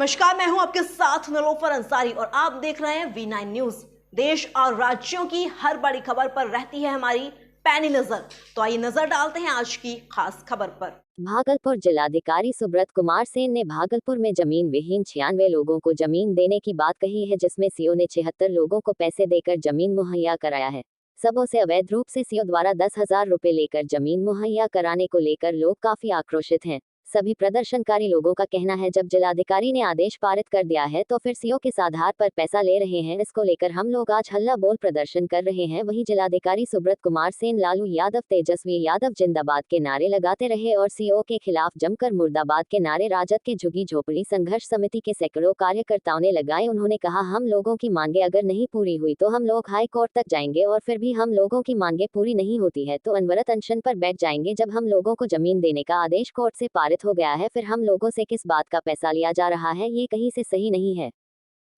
नमस्कार, मैं हूं आपके साथ निलोफर अंसारी और आप देख रहे हैं V9 न्यूज। देश और राज्यों की हर बड़ी खबर पर रहती है हमारी पैनी नजर। तो आइए नजर डालते हैं आज की खास खबर पर। भागलपुर जिलाधिकारी सुब्रत कुमार सेन ने भागलपुर में जमीन विहीन 96 लोगों को जमीन देने की बात कही है, जिसमें सीओ ने 76 लोगों को पैसे देकर जमीन मुहैया कराया है। सबों से अवैध रूप से सीओ द्वारा 10,000 रुपए लेकर जमीन मुहैया कराने को लेकर लोग काफी आक्रोशित हैं। सभी प्रदर्शनकारी लोगों का कहना है, जब जिलाधिकारी ने आदेश पारित कर दिया है तो फिर सीओ किस आधार पर पैसा ले रहे हैं, इसको लेकर हम लोग आज हल्ला बोल प्रदर्शन कर रहे हैं। वहीं जिलाधिकारी सुब्रत कुमार सेन लालू यादव, तेजस्वी यादव जिंदाबाद के नारे लगाते रहे और सीओ के खिलाफ जमकर मुर्दाबाद के नारे राजद के झुग्गी झोपड़ी संघर्ष समिति के सैकड़ों कार्यकर्ताओं ने लगाए। उन्होंने कहा, हम लोगों की मांगे अगर नहीं पूरी हुई तो हम लोग हाई कोर्ट तक जाएंगे और फिर भी हम लोगों की मांगे पूरी नहीं होती है तो अनवरत अनशन पर बैठ जाएंगे। जब हम लोगों को जमीन देने का आदेश कोर्ट से पारित हो गया है, फिर हम लोगों से किस बात का पैसा लिया जा रहा है, ये कहीं से सही नहीं है।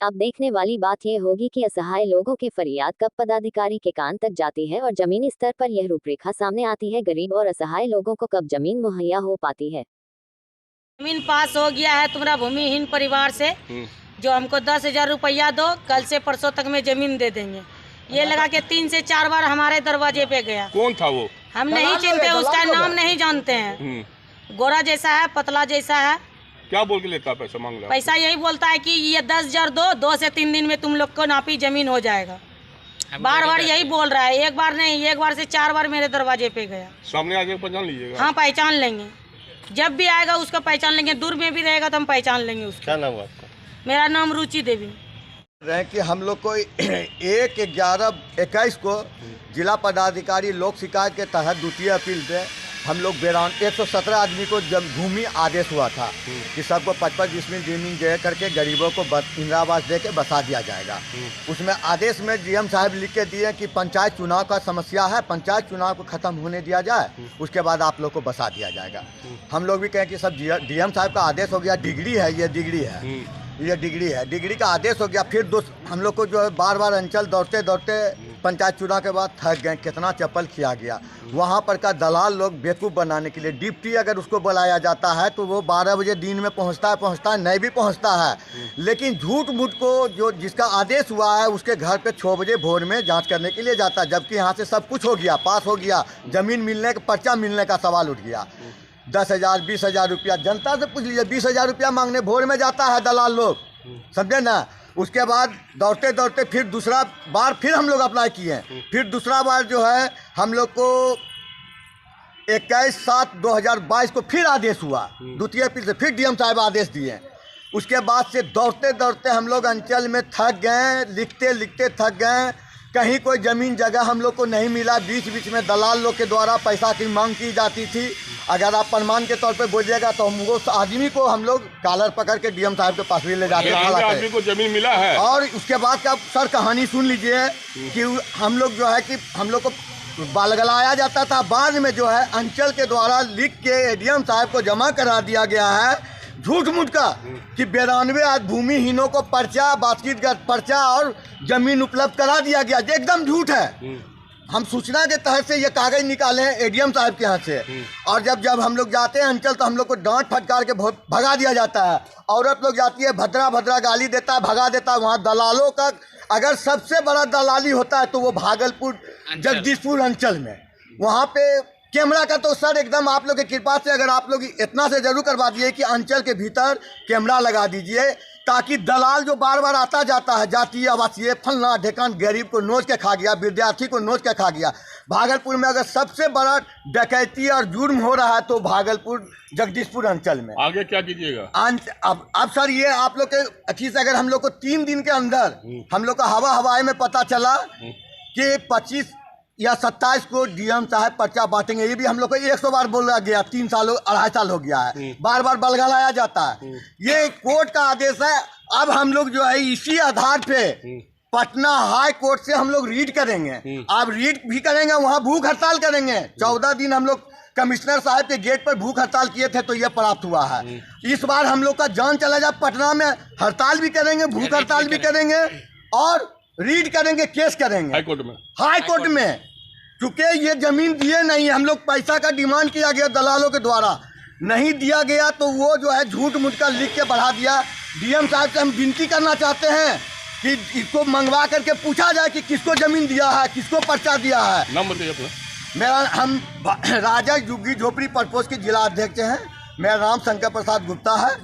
अब देखने वाली बात यह होगी कि असहाय लोगों के फरियाद कब पदाधिकारी के कान तक जाती है और जमीनी स्तर पर यह रूपरेखा सामने आती है। गरीब और असहाय लोगों को कब जमीन मुहैया हो पाती है। जमीन पास हो गया है तुम्हारा भूमिहीन परिवार से, जो हमको 10,000 रुपया दो, कल से परसों तक में जमीन दे देंगे। ये लगा के 3 से 4 बार हमारे दरवाजे पे गया। कौन था वो? हम नहीं चिनते, उसका नाम नहीं जानते हैं। गोरा जैसा है, पतला जैसा है। क्या बोल के लेता पैसा मांग रहा? पैसा यही बोलता है कि ये 10,000 दो, 2 से 3 दिन में तुम लोग को नापी जमीन हो जाएगा। बार बार यही बोल रहा है, एक बार नहीं, एक बार से 4 बार मेरे दरवाजे पे गया। सामने आके पहचान लीजिएगा। हाँ, पहचान लेंगे, जब भी आएगा उसको पहचान लेंगे। दूर में भी रहेगा तो हम पहचान लेंगे उसको। क्या नाम है आपका? मेरा नाम रुचि देवी। रहे कि हम लोग को 1/11/21 को जिला पदाधिकारी लोक शिकायत के तहत द्वितीय अपील पे हम लोग 117 आदमी को जब भूमि आदेश हुआ था कि सबको 55 डिसमिल जमीन दे करके गरीबों को इंदिरा आवास दे के बसा दिया जाएगा। उसमें आदेश में डीएम साहब लिख के दिए कि पंचायत चुनाव का समस्या है, पंचायत चुनाव को ख़त्म होने दिया जाए, उसके बाद आप लोग को बसा दिया जाएगा। हम लोग भी कहें कि सब डीएम साहब का आदेश हो गया, डिग्री है, ये डिग्री है, ये डिग्री है, डिग्री का आदेश हो गया। फिर हम लोग को जो है बार बार अंचल दौड़ते दौड़ते पंचायत चुनाव के बाद थक गए। कितना चप्पल किया गया वहाँ पर का दलाल लोग बेवकूफ़ बनाने के लिए। डिप्टी अगर उसको बुलाया जाता है तो वो 12 बजे दिन में पहुँचता है, नहीं भी पहुँचता है, लेकिन झूठ मूठ को जो जिसका आदेश हुआ है उसके घर पे 6 बजे भोर में जाँच करने के लिए जाता है, जबकि यहाँ से सब कुछ हो गया, पास हो गया, ज़मीन मिलने का पर्चा मिलने का सवाल उठ गया। 10,000 20,000 रुपया जनता से पूछ लीजिए, 20,000 रुपया मांगने भोर में जाता है दलाल लोग, समझे ना। उसके बाद दौड़ते दौड़ते फिर दूसरा बार फिर हम लोग अप्लाई किए। फिर दूसरा बार जो है हम लोग को 21/7/2022 को फिर आदेश हुआ द्वितीय अपील से, फिर डीएम साहब आदेश दिए। उसके बाद से दौड़ते दौड़ते हम लोग अंचल में थक गए, लिखते लिखते थक गए। कहीं कोई ज़मीन जगह हम लोग को नहीं मिला। बीच बीच में दलाल लोग के द्वारा पैसा की मांग की जाती थी। अगर आप प्रमाण के तौर पे बोलिएगा तो हम उस आदमी को हम लोग कॉलर पकड़ के डीएम साहब के पास भी ले जाते हैं। आदमी को जमीन मिला है। और उसके बाद का सर कहानी सुन लीजिए कि हम लोग जो है कि हम लोग को बालगलाया जाता था। बाद में जो है अंचल के द्वारा लिख के एडीएम साहब को जमा करा दिया गया है झूठ मूठ का कि 92 आज भूमिहीनों को पर्चा, बास्केट पर्चा और जमीन उपलब्ध करा दिया गया। एकदम झूठ है। हम सूचना के तहत से ये कागज निकाले हैं एडीएम साहब के यहाँ से, और जब हम लोग जाते हैं अंचल तो हम लोग को डांट फटकार के भगा दिया जाता है। औरत लोग जाती है, भद्रा भद्रा गाली देता है, भगा देता है। वहाँ दलालों का अगर सबसे बड़ा दलाली होता है तो वो भागलपुर जगदीशपुर अंचल में, वहाँ पे कैमरा का तो सर एकदम आप लोग की कृपा से अगर आप लोग इतना से जरूर करवा दिए कि अंचल के भीतर कैमरा लगा दीजिए, ताकि दलाल जो बार बार आता जाता है, जातीय आवासीय फलना ढेकान, गरीब को नोच के खा गया, विद्यार्थी को नोच के खा गया। भागलपुर में अगर सबसे बड़ा डकैती और जुर्म हो रहा है तो भागलपुर जगदीशपुर अंचल में। आगे क्या कीजिएगा? अब सर ये आप लोग के अच्छी से अगर हम लोग को 3 दिन के अंदर हम लोग का हवाई में पता चला कि 25 या 27 को डीएम साहब पर्चा बांटेंगे, ये भी हम लोग को 100 बार बोला गया। 3 साल 2.5 साल हो गया है, बार बार बलगलाया जाता है। ये कोर्ट का आदेश है। अब हम लोग जो है इसी आधार पे पटना हाई कोर्ट से हम लोग रीड करेंगे। आप रीड भी करेंगे, वहाँ भूख हड़ताल करेंगे। 14 दिन हम लोग कमिश्नर साहब के गेट पर भूख हड़ताल किए थे तो ये प्राप्त हुआ है। इस बार हम लोग का जान चला जाए, पटना में हड़ताल भी करेंगे, भूख हड़ताल भी करेंगे और रीड करेंगे, केस करेंगे हाई कोर्ट में। क्योंकि ये जमीन दिए नहीं, हम लोग पैसा का डिमांड किया गया दलालों के द्वारा, नहीं दिया गया तो वो जो है झूठ मूठ का लिख के बढ़ा दिया डीएम साहब से हम विनती करना चाहते हैं कि इसको मंगवा करके पूछा जाए कि किसको जमीन दिया है, किसको पर्चा दिया है। नाम बताइए अपना। हम राजा झुग्गी झोपड़ी प्रकोष्ठ के जिला अध्यक्ष हैं। मेरा नाम शंकर प्रसाद गुप्ता है।